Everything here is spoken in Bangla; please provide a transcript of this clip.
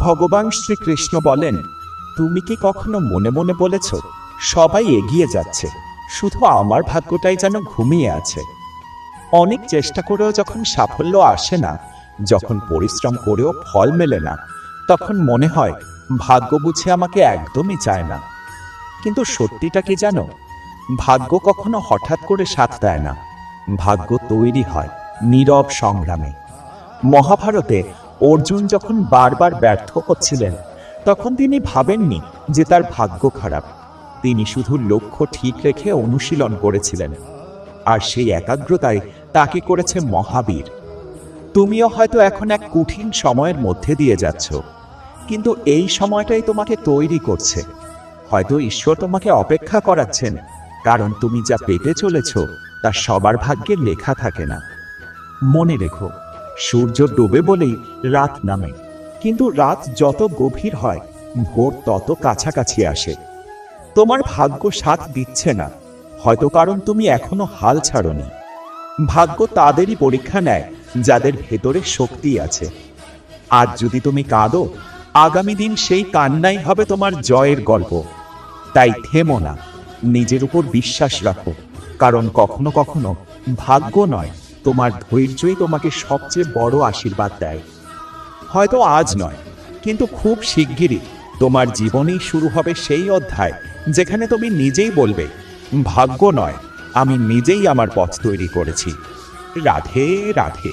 ভগবান শ্রীকৃষ্ণ বলেন, তুমি কি কখনো মনে মনে বলেছ সবাই এগিয়ে যাচ্ছে, শুধু আমার ভাগ্যটাই যেন ঘুমিয়ে আছে? অনেক চেষ্টা করেও যখন সাফল্য আসে না, যখন পরিশ্রম করেও ফল মেলে না, তখন মনে হয় ভাগ্য বুঝি আমাকে একদমই চায় না। কিন্তু সত্যিটা কি জানো? ভাগ্য কখনো হঠাৎ করে সাথ দেয় না। ভাগ্য তৈরি হয় নীরব সংগ্রামে। মহাভারতে অর্জুন যখন বারবার ব্যর্থ হচ্ছিলেন, তখন তিনি ভাবেননি যে তার ভাগ্য খারাপ। তিনি শুধু লক্ষ্য ঠিক রেখে অনুশীলন করেছিলেন, আর সেই একাগ্রতায় তাকে করেছে মহাবীর। তুমিও হয়তো এখন এক কঠিন সময়ের মধ্যে দিয়ে যাচ্ছ, কিন্তু এই সময়টাই তোমাকে তৈরি করছে। হয়তো ঈশ্বর তোমাকে অপেক্ষা করাচ্ছেন, কারণ তুমি যা পেতে চলেছ তা সবার ভাগ্যে লেখা থাকে না। মনে রেখো, সূর্য ডোবে বলেই রাত নামে, কিন্তু রাত যত গভীর হয় ভোর তত কাছাকাছি আসে। তোমার ভাগ্য সাথ দিচ্ছে না, হয়তো কারণ তুমি এখনো হাল ছাড়োনি। ভাগ্য তাদেরই পরীক্ষা নেয় যাদের ভেতরে শক্তি আছে। আজ যদি তুমি কাঁদো, আগামী দিন সেই কান্নাই হবে তোমার জয়ের গল্প। তাই থেমো না, নিজের উপর বিশ্বাস রাখো, কারণ কখনো কখনো ভাগ্য নয়, তোমার ধৈর্যই তোমাকে সবচেয়ে বড় আশীর্বাদ দেয়। হয়তো আজ নয়, কিন্তু খুব শিগগিরই তোমার জীবনেই শুরু হবে সেই অধ্যায় যেখানে তুমি নিজেই বলবে, ভাগ্য নয়, আমি নিজেই আমার পথ তৈরি করেছি। রাধে রাধে।